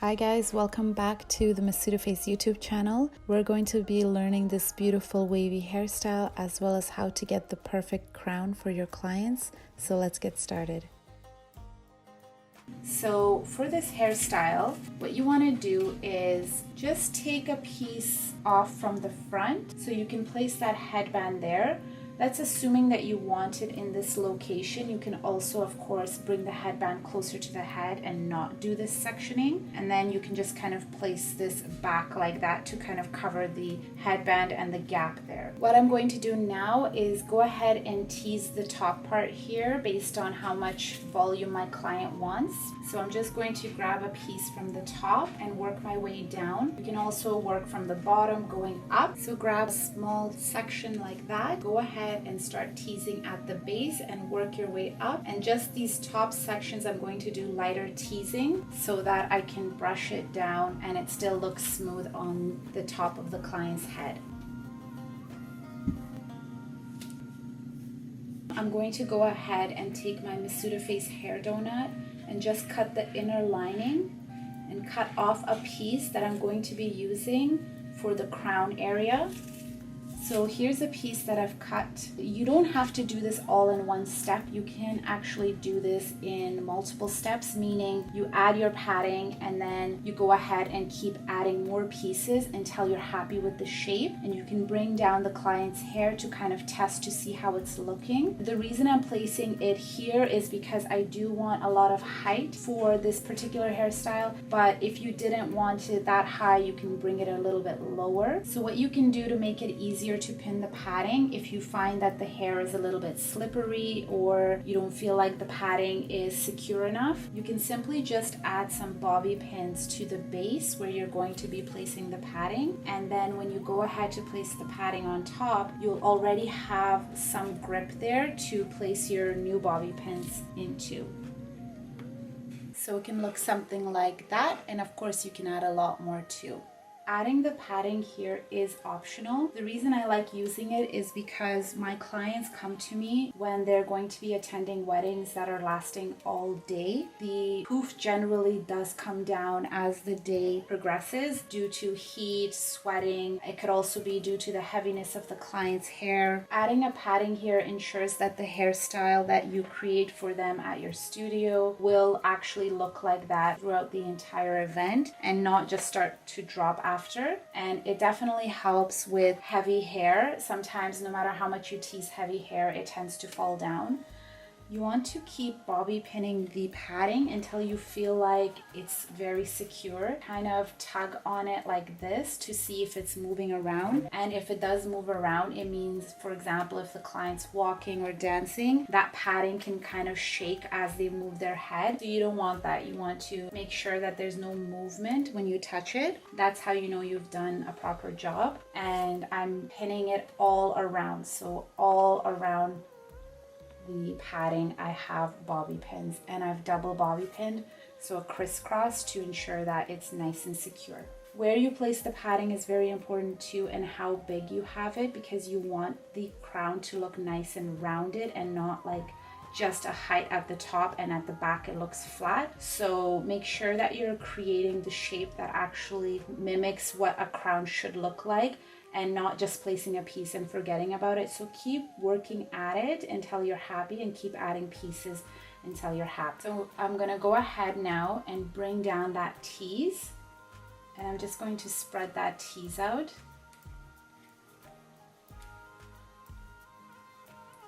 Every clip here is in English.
Hi guys, welcome back to the Masuda Face YouTube channel. We're going to be learning this beautiful wavy hairstyle as well as how to get the perfect crown for your clients. So let's get started. So for this hairstyle, what you want to do is just take a piece off from the front so you can place that headband there. That's assuming that you want it in this location. You can also, of course, bring the headband closer to the head and not do this sectioning. And then you can just kind of place this back like that to kind of cover the headband and the gap there. What I'm going to do now is go ahead and tease the top part here based on how much volume my client wants. So I'm just going to grab a piece from the top and work my way down. You can also work from the bottom going up. So grab a small section like that. Go ahead and start teasing at the base and work your way up. And just these top sections, I'm going to do lighter teasing so that I can brush it down and it still looks smooth on the top of the client's head. I'm going to go ahead and take my Masuda Face hair donut and just cut the inner lining and cut off a piece that I'm going to be using for the crown area. So here's a piece that I've cut. You don't have to do this all in one step. You can actually do this in multiple steps, meaning you add your padding and then you go ahead and keep adding more pieces until you're happy with the shape, and you can bring down the client's hair to kind of test to see how it's looking. The reason I'm placing it here is because I do want a lot of height for this particular hairstyle, but if you didn't want it that high, you can bring it a little bit lower. So what you can do to make it easier to pin the padding, if you find that the hair is a little bit slippery or you don't feel like the padding is secure enough, you can simply just add some bobby pins to the base where you're going to be placing the padding, and then when you go ahead to place the padding on top, you'll already have some grip there to place your new bobby pins into. So it can look something like that, and of course you can add a lot more too. Adding the padding here is optional. The reason I like using it is because my clients come to me when they're going to be attending weddings that are lasting all day. The poof generally does come down as the day progresses due to heat, sweating. It could also be due to the heaviness of the client's hair. Adding a padding here ensures that the hairstyle that you create for them at your studio will actually look like that throughout the entire event and not just start to drop after. And it definitely helps with heavy hair. Sometimes no matter how much you tease heavy hair, it tends to fall down. You want to keep bobby pinning the padding until you feel like it's very secure. Kind of tug on it like this to see if it's moving around. And if it does move around, it means, for example, if the client's walking or dancing, that padding can kind of shake as they move their head. So you don't want that. You want to make sure that there's no movement when you touch it. That's how you know you've done a proper job. And I'm pinning it all around. So all around the padding I have bobby pins, and I've double bobby pinned, so a crisscross to ensure that it's nice and secure. Where you place the padding is very important too, and how big you have it, because you want the crown to look nice and rounded and not like just a height at the top and at the back it looks flat. So make sure that you're creating the shape that actually mimics what a crown should look like, and not just placing a piece and forgetting about it. So keep working at it until you're happy and keep adding pieces until you're happy. So I'm gonna go ahead now and bring down that tease, and I'm just going to spread that tease out.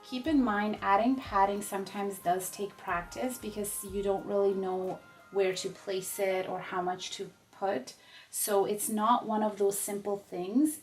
Keep in mind, adding padding sometimes does take practice because you don't really know where to place it or how much to put. So it's not one of those simple things.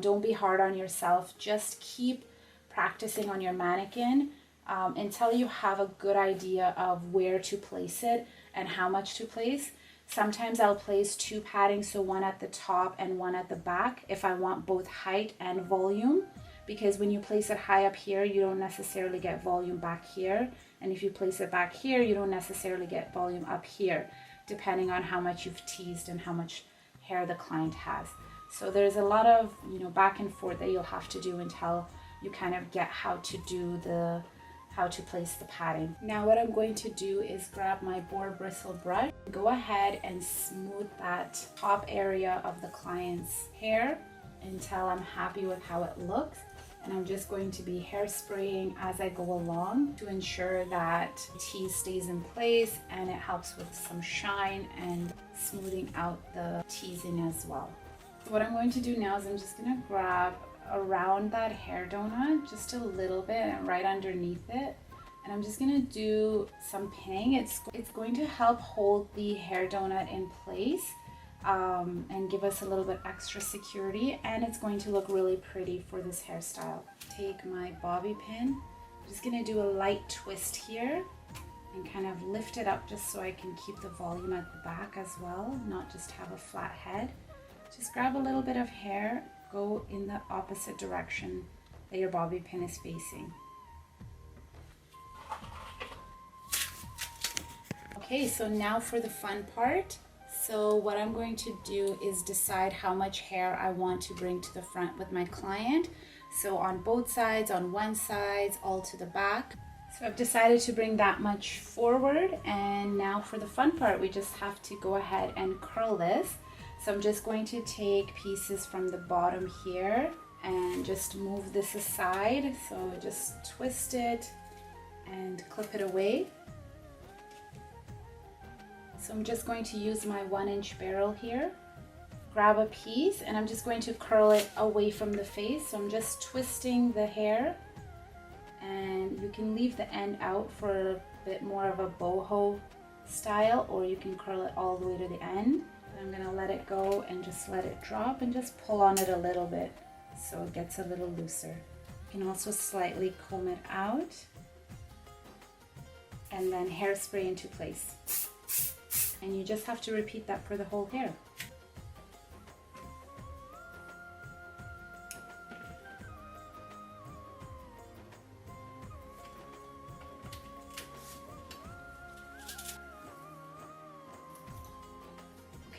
Don't be hard on yourself. Just keep practicing on your mannequin until you have a good idea of where to place it and how much to place. Sometimes I'll place two paddings, so one at the top and one at the back if I want both height and volume, because when you place it high up here, you don't necessarily get volume back here. And if you place it back here, you don't necessarily get volume up here, depending on how much you've teased and how much hair the client has. So there's a lot of, back and forth that you'll have to do until you kind of get how how to place the padding. Now what I'm going to do is grab my boar bristle brush, go ahead and smooth that top area of the client's hair until I'm happy with how it looks. And I'm just going to be hairspraying as I go along to ensure that tease stays in place and it helps with some shine and smoothing out the teasing as well. So what I'm going to do now is I'm just going to grab around that hair donut just a little bit and right underneath it, and I'm just going to do some pinning. It's going to help hold the hair donut in place and give us a little bit extra security, and it's going to look really pretty for this hairstyle. Take my bobby pin, I'm just going to do a light twist here and kind of lift it up just so I can keep the volume at the back as well, not just have a flat head. Just grab a little bit of hair, go in the opposite direction that your bobby pin is facing. Okay, so now for the fun part. So what I'm going to do is decide how much hair I want to bring to the front with my client. So on both sides, on one side, all to the back. So I've decided to bring that much forward, and now for the fun part, we just have to go ahead and curl this. So I'm just going to take pieces from the bottom here and just move this aside. So just twist it and clip it away. So I'm just going to use my 1-inch barrel here, grab a piece, and I'm just going to curl it away from the face. So I'm just twisting the hair, and you can leave the end out for a bit more of a boho style, or you can curl it all the way to the end. I'm gonna let it go and just let it drop and just pull on it a little bit so it gets a little looser. You can also slightly comb it out and then hairspray into place. And you just have to repeat that for the whole hair.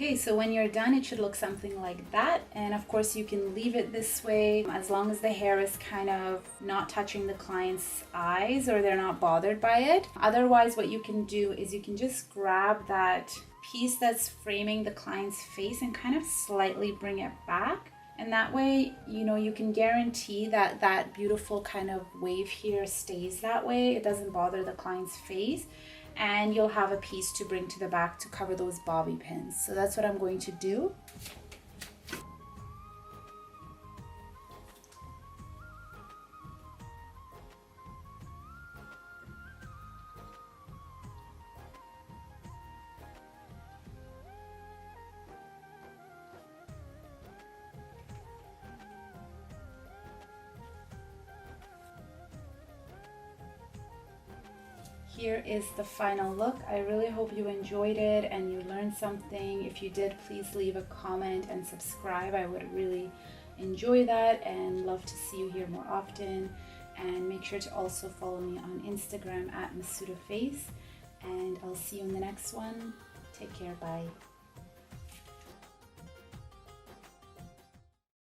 Okay, so when you're done, it should look something like that. And of course, you can leave it this way as long as the hair is kind of not touching the client's eyes or they're not bothered by it. Otherwise, what you can do is you can just grab that piece that's framing the client's face and kind of slightly bring it back. And that way, you know, you can guarantee that that beautiful kind of wave here stays that way. It doesn't bother the client's face. And you'll have a piece to bring to the back to cover those bobby pins. So that's what I'm going to do. Here is the final look. I really hope you enjoyed it and you learned something. If you did, please leave a comment and subscribe. I would really enjoy that and love to see you here more often. And make sure to also follow me on Instagram at Masuda Face. And I'll see you in the next one. Take care. Bye.